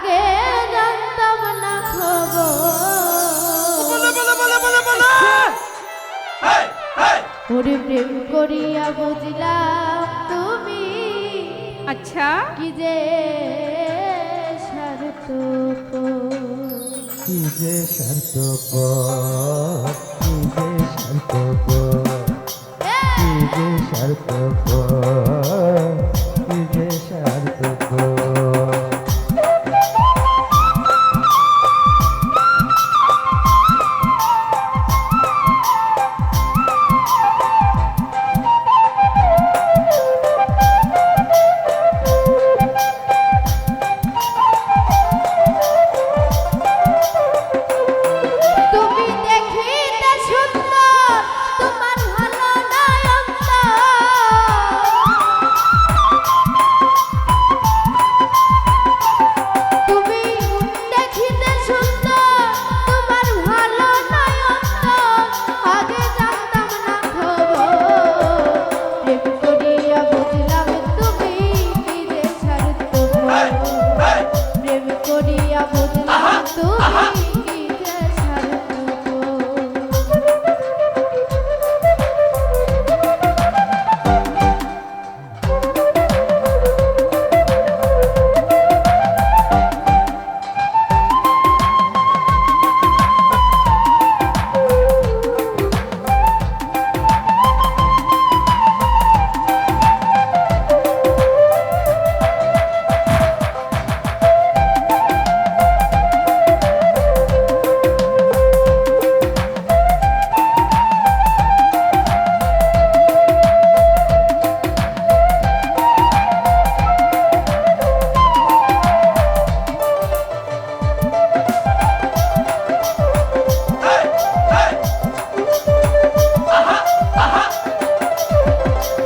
আগে জানতাম না খবর ওরে প্রেম করিয়া বুঝলাম তুমি আচ্ছা কি যে সার্থক কি যে সার্থক কি যে সার্থক কি যে সার্থক কি যে সার্থক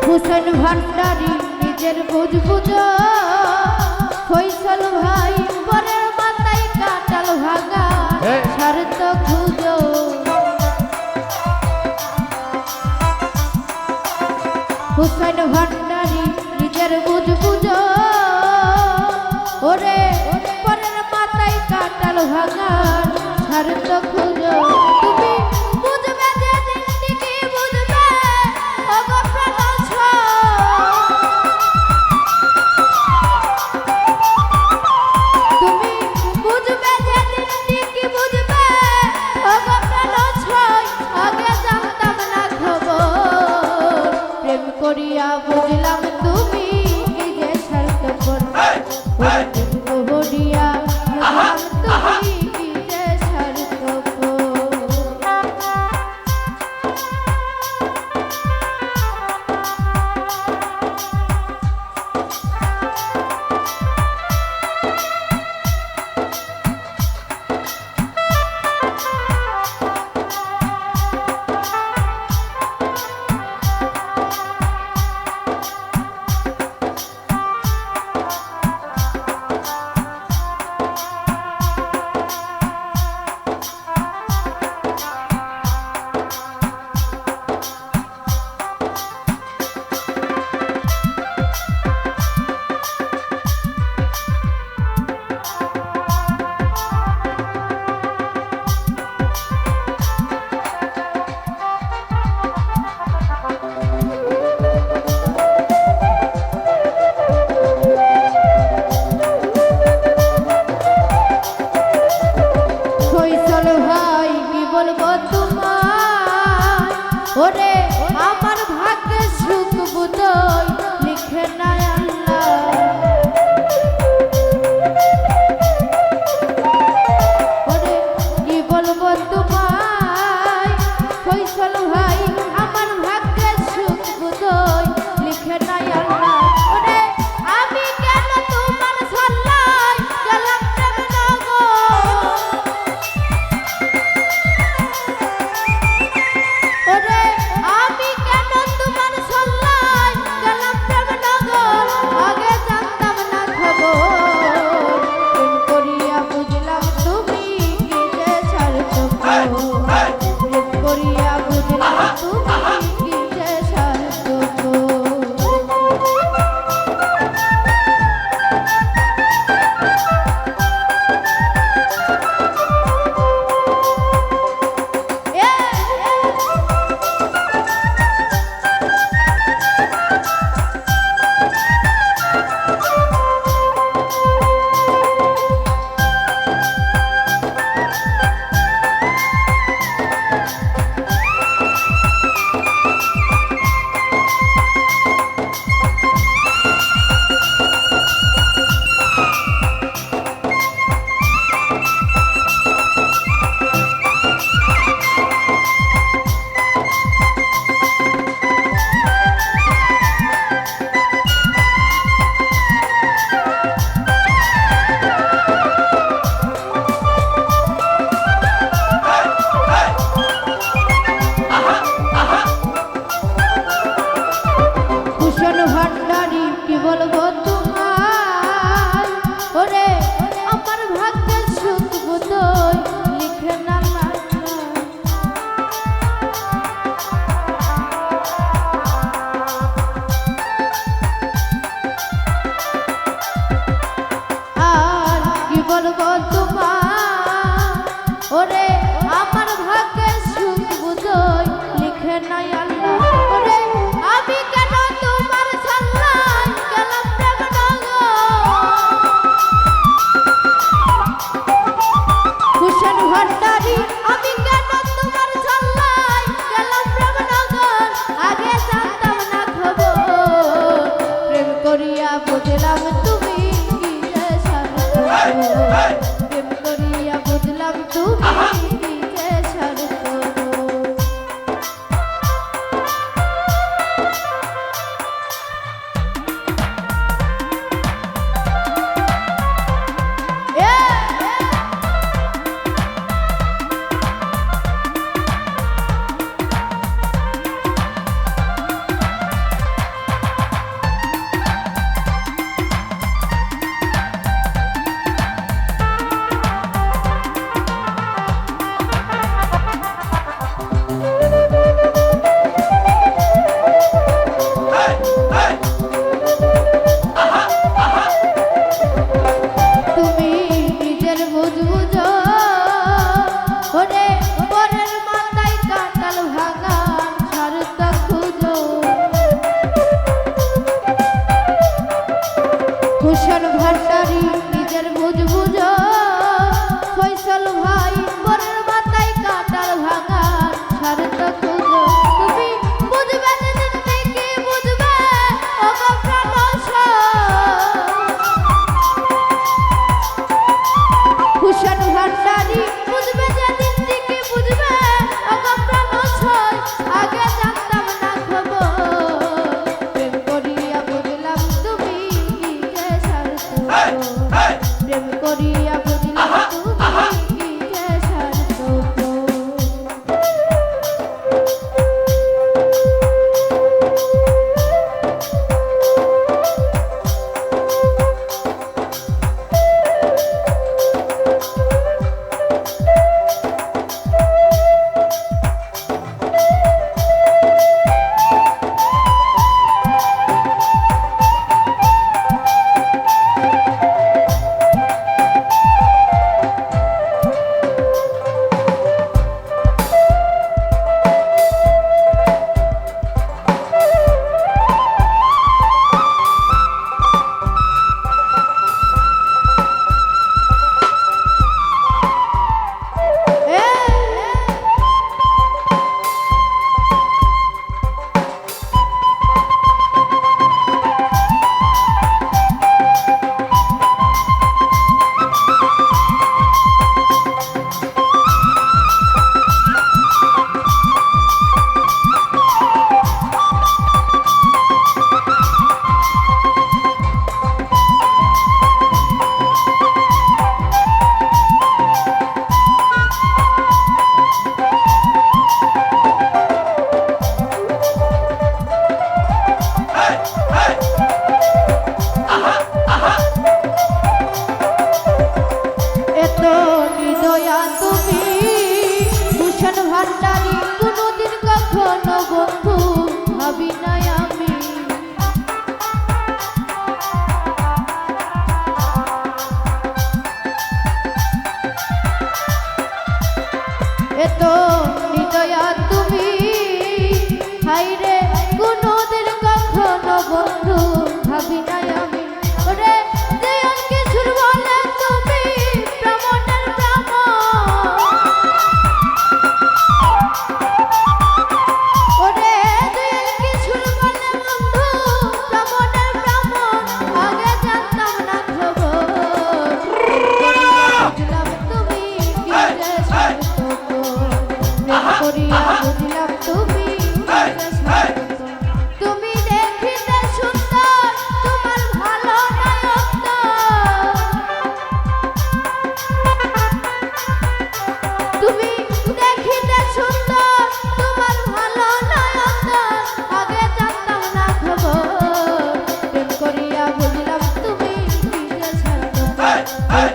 হুসেন ভান্ডারি নিজের বুঝ বুঝো ফয়সাল ভাই পরের মাথায় কাটাল ভাগা স্বার্থ খুঁজো হুসেন ভান্ডারি নিজের বুঝ বুঝো ওরে পরের মাথায় কাটাল ভাগা স্বার্থ খুঁজো তুমি বুঝবে যেদিন ঠিকই বুঝবে ওগো তুমি বুঝবে যেদিন ঠিকই বুঝবে ওগো ছয় আগে জানতাম না খবর প্রেম করিয়া বুঝলাম তুমি কি যে স্বার্থপর প্রেম করিয়া বুঝলাম তুমি কি যে স্বার্থপর ওরে আমার ভাগ্যে সুখ বুঝই লিখে নাই আল্লাহ ওরে কি বলবো তোমায় ফয়সাল ভাই আমার ভাগ্যে সুখ বুঝই লিখে নাই আল্লাহ ওরে আমি কেন তোমার ছল্লায় গেলাম প্রেম নগর ওরে প্রেম করিয়া বুঝলাম তুমি যে স্বার্থ। তুমি নিজের বুঝ বুঝো ওরে পরের মাথায় কাঁঠাল ভাঙা স্বার্থ খুঁজো। কুশল ভান্ডারী নিজের বুঝ বুঝো ফয়সাল ভাই পরের মাথায় কাঁঠাল ভাঙা স্বার্থ খুঁজো। তুমি বুঝবে যেদিন থেকে বুঝবে ওগো প্রাণসা। কুশল ভান্ডারী বুঝবে যেদিন থেকে বুঝবে ওগো প্রাণসয়। আগে জানতাম না খবর প্রেম করিয়া বুঝলাম তুমি যে স্বার্থ। প্রেম করিয়া বুঝলাম তুমি যে স্বার্থ। এত নিদয়া তুমি ভূষণ ভান্ডারী কোনদিন কখনো বন্ধু ভাবি নাই আমি। এত নিদয়া তুমি হাইরে কোনদিন কখনো বন্ধু ভাবি নাই আমি। ওরে দেয়াল কিছুর বলে তুমি প্রাণের প্রাণ। ওরে দেয়াল কিছুর বলে বন্ধু প্রাণের প্রাণ। আগে জানতাম না খবর বুঝলাম তুমি কি যে স্বার্থ। প্রেম করিয়া বুঝলাম তুমি কি যে স্বার্থ। তুমি দেখিতে সুন্দর তোমার ভালো নায়ক। তুমি দেখিতে সুন্দর তোমার ভালো নায়ক। আগে জানতাম না খবর প্রেম করিয়া বুঝলাম তুমি কি যে স্বার্থ।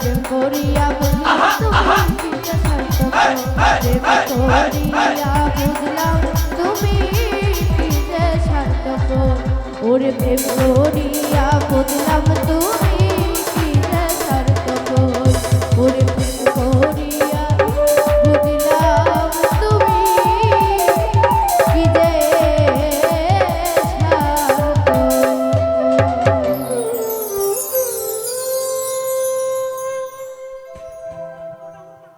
প্রেম করিয়া বুঝলাম তুমি কি যে স্বার্থ। প্রেম করিয়া বুঝলাম তুমি কি যে স্বার্থ। ওরে প্রেম করিয়া বুঝলাম তুমি